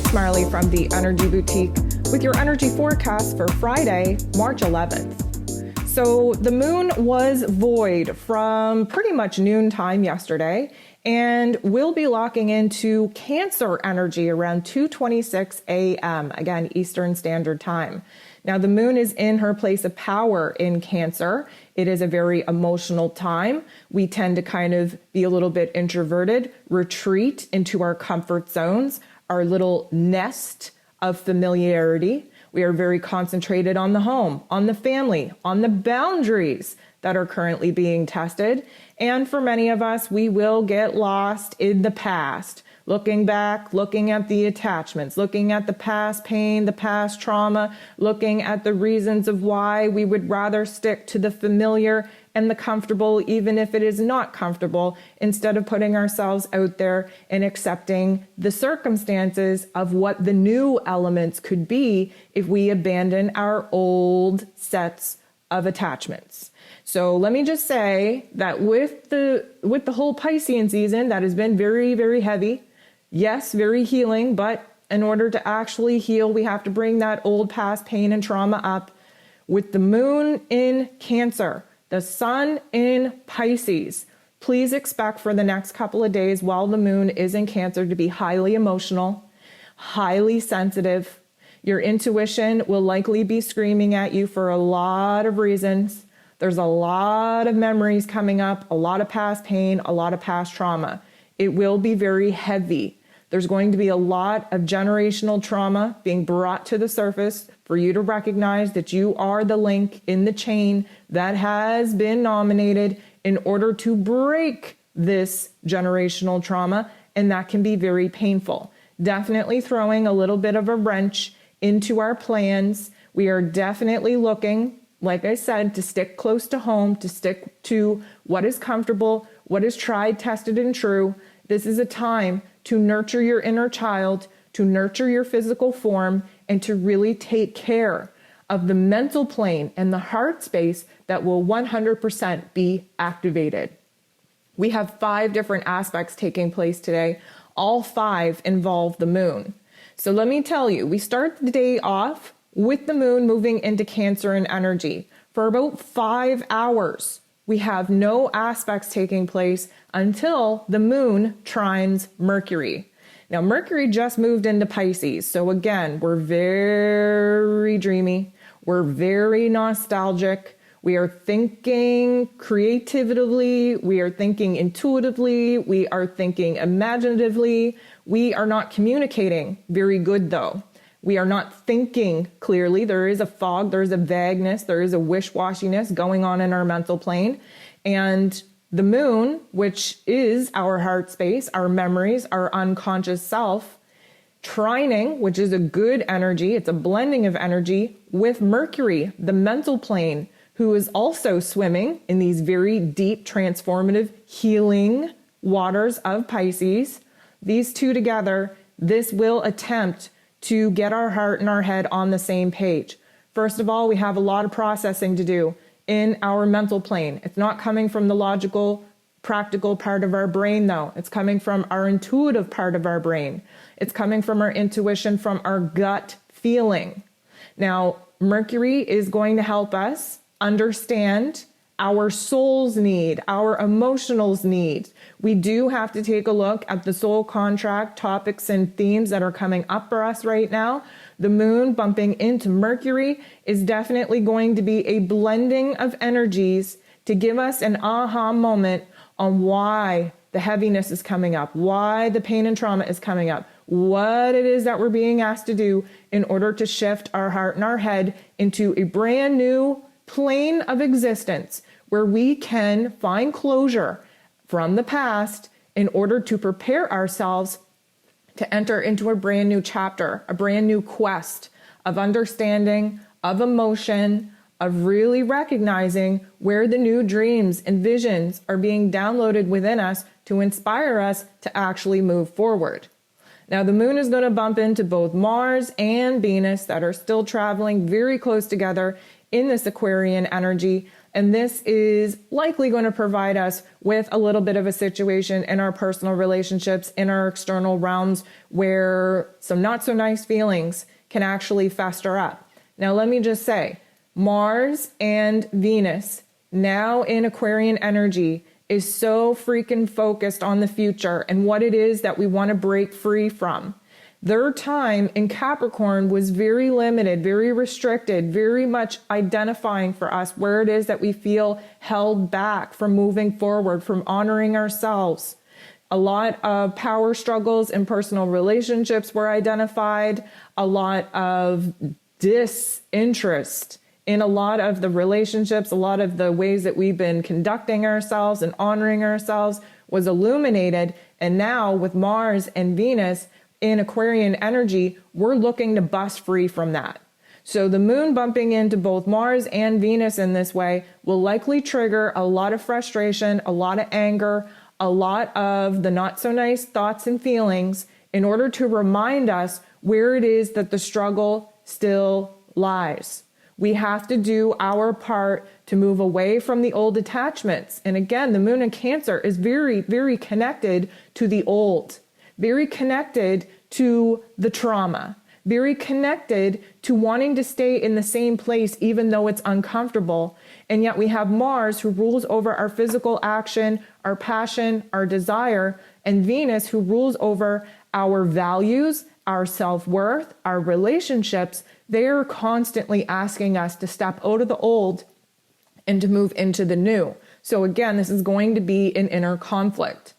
it's Marley from the Energy Boutique with your energy forecast for Friday, March 11th. So the moon was void from pretty much noontime yesterday, and we'll be locking into Cancer energy around 2:26 a.m., again, Eastern Standard Time. Now, the moon is in her place of power in Cancer. It is a very emotional time. We tend to kind of be a little bit introverted, retreat into our comfort zones, our little nest of familiarity. We are very concentrated on the home, on the family, on the boundaries that are currently being tested. And for many of us, we will get lost in the past, looking back, looking at the attachments, looking at the past pain, the past trauma, looking at the reasons of why we would rather stick to the familiar and the comfortable, even if it is not comfortable, instead of putting ourselves out there and accepting the circumstances of what the new elements could be if we abandon our old sets of attachments. So let me just say that with the whole Piscean season, that has been very, very heavy. Yes, very healing, but in order to actually heal, we have to bring that old past pain and trauma up. With the moon in Cancer, the sun in Pisces, please expect for the next couple of days while the moon is in Cancer to be highly emotional, highly sensitive. Your intuition will likely be screaming at you for a lot of reasons. There's a lot of memories coming up, a lot of past pain, a lot of past trauma. It will be very heavy. There's going to be a lot of generational trauma being brought to the surface for you to recognize that you are the link in the chain that has been nominated in order to break this generational trauma, and that can be very painful. Definitely throwing a little bit of a wrench into our plans. We are definitely looking, like I said, to stick close to home, to stick to what is comfortable, what is tried, tested, and true. This is a time to nurture your inner child, to nurture your physical form, and to really take care of the mental plane and the heart space that will 100% be activated. We have 5 different aspects taking place today. All 5 involve the moon. So let me tell you, we start the day off with the moon moving into Cancer in energy. For about 5 hours, we have no aspects taking place until the moon trines Mercury. Now, Mercury just moved into Pisces. So again, we're very dreamy. We're very nostalgic. We are thinking creatively. We are thinking intuitively. We are thinking imaginatively. We are not communicating very good, though. We are not thinking clearly. There is a fog, there is a vagueness, there is a wish-washiness going on in our mental plane. And the moon, which is our heart space, our memories, our unconscious self, trining, which is a good energy, it's a blending of energy, with Mercury, the mental plane, who is also swimming in these very deep, transformative, healing waters of Pisces. These two together, this will attempt to get our heart and our head on the same page. First of all, we have a lot of processing to do in our mental plane. It's not coming from the logical, practical part of our brain, though. It's coming from our intuitive part of our brain. It's coming from our intuition, from our gut feeling. Now, Mercury is going to help us understand our soul's need, our emotionals need. We do have to take a look at the soul contract topics and themes that are coming up for us right now. The moon bumping into Mercury is definitely going to be a blending of energies to give us an aha moment on why the heaviness is coming up, why the pain and trauma is coming up, what it is that we're being asked to do in order to shift our heart and our head into a brand new plane of existence where we can find closure from the past in order to prepare ourselves to enter into a brand new chapter, a brand new quest of understanding, of emotion, of really recognizing where the new dreams and visions are being downloaded within us to inspire us to actually move forward. Now, the moon is going to bump into both Mars and Venus that are still traveling very close together in this Aquarian energy. And this is likely going to provide us with a little bit of a situation in our personal relationships, in our external realms, where some not so nice feelings can actually fester up. Now, let me just say, Mars and Venus, now in Aquarian energy, is so freaking focused on the future and what it is that we want to break free from. Their time in Capricorn was very limited, very restricted, very much identifying for us where it is that we feel held back from moving forward, from honoring ourselves. A lot of power struggles in personal relationships were identified, a lot of disinterest in a lot of the relationships, a lot of the ways that we've been conducting ourselves and honoring ourselves was illuminated. And now with Mars and Venus in Aquarian energy, we're looking to bust free from that. So the moon bumping into both Mars and Venus in this way will likely trigger a lot of frustration, a lot of anger, a lot of the not so nice thoughts and feelings in order to remind us where it is that the struggle still lies. We have to do our part to move away from the old attachments. And again, the moon in Cancer is very, very connected to the old, very connected to the trauma, very connected to wanting to stay in the same place even though it's uncomfortable. And yet we have Mars who rules over our physical action, our passion, our desire, and Venus who rules over our values, our self-worth, our relationships. They're constantly asking us to step out of the old and to move into the new. So again, this is going to be an inner conflict.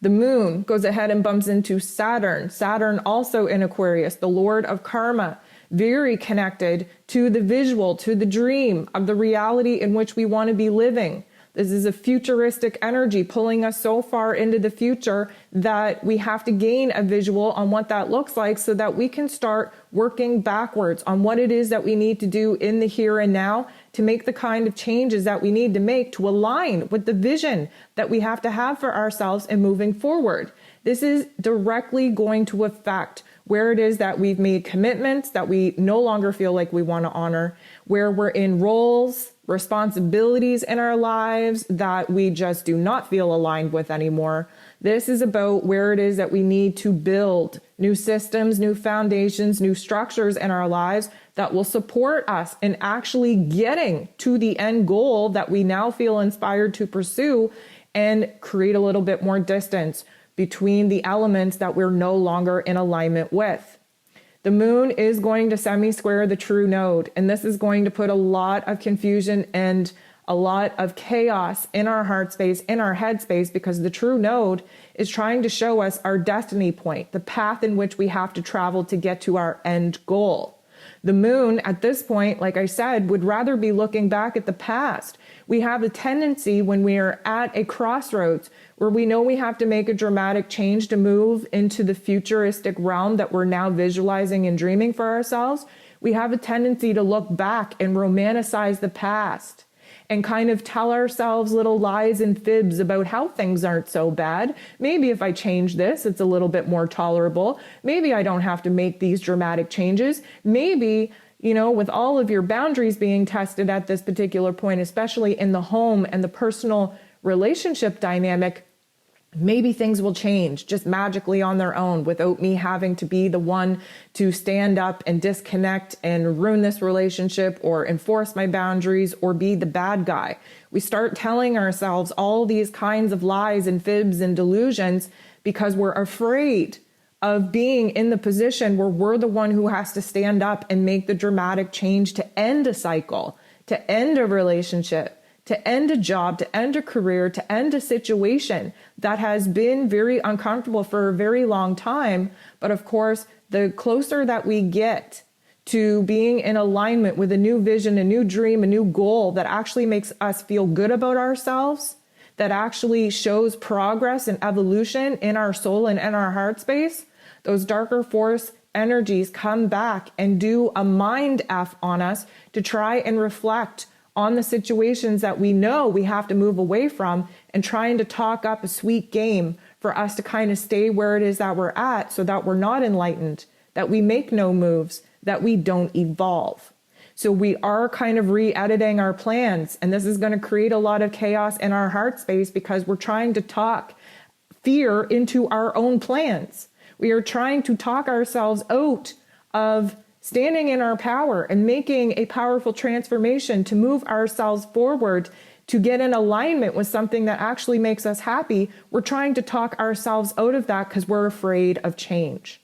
The moon goes ahead and bumps into Saturn. Saturn also in Aquarius, the Lord of Karma, very connected to the visual, to the dream of the reality in which we want to be living. This is a futuristic energy pulling us so far into the future that we have to gain a visual on what that looks like so that we can start working backwards on what it is that we need to do in the here and now to make the kind of changes that we need to make to align with the vision that we have to have for ourselves and moving forward. This is directly going to affect where it is that we've made commitments that we no longer feel like we want to honor, where we're in roles, responsibilities in our lives that we just do not feel aligned with anymore. This is about where it is that we need to build new systems, new foundations, new structures in our lives that will support us in actually getting to the end goal that we now feel inspired to pursue and create a little bit more distance between the elements that we're no longer in alignment with. The moon is going to semi-square the true node, and this is going to put a lot of confusion and a lot of chaos in our heart space, in our head space, because the true node is trying to show us our destiny point, the path in which we have to travel to get to our end goal. The moon at this point, like I said, would rather be looking back at the past. We have a tendency when we are at a crossroads where we know we have to make a dramatic change to move into the futuristic realm that we're now visualizing and dreaming for ourselves. We have a tendency to look back and romanticize the past and kind of tell ourselves little lies and fibs about how things aren't so bad. Maybe if I change this, it's a little bit more tolerable. Maybe I don't have to make these dramatic changes. Maybe, with all of your boundaries being tested at this particular point, especially in the home and the personal relationship dynamic, maybe things will change just magically on their own without me having to be the one to stand up and disconnect and ruin this relationship or enforce my boundaries or be the bad guy. We start telling ourselves all these kinds of lies and fibs and delusions because we're afraid of being in the position where we're the one who has to stand up and make the dramatic change to end a cycle, to end a relationship, to end a job, to end a career, to end a situation that has been very uncomfortable for a very long time. But of course, the closer that we get to being in alignment with a new vision, a new dream, a new goal that actually makes us feel good about ourselves, that actually shows progress and evolution in our soul and in our heart space, those darker force energies come back and do a mind F on us to try and reflect on the situations that we know we have to move away from and trying to talk up a sweet game for us to kind of stay where it is that we're at so that we're not enlightened, that we make no moves, that we don't evolve. So we are kind of re-editing our plans, and this is going to create a lot of chaos in our heart space because we're trying to talk fear into our own plans. We are trying to talk ourselves out of standing in our power and making a powerful transformation to move ourselves forward, to get in alignment with something that actually makes us happy. We're trying to talk ourselves out of that because we're afraid of change.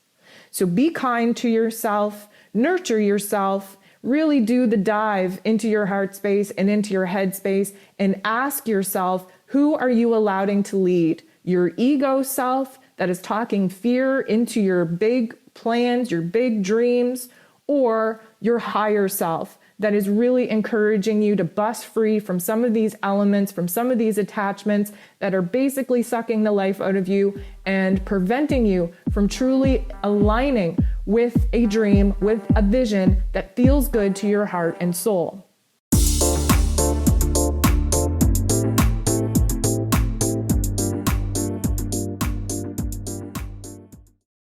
So be kind to yourself, nurture yourself, really do the dive into your heart space and into your head space and ask yourself, who are you allowing to lead? Your ego self that is talking fear into your big plans, your big dreams, or your higher self that is really encouraging you to bust free from some of these elements, from some of these attachments that are basically sucking the life out of you and preventing you from truly aligning with a dream, with a vision that feels good to your heart and soul.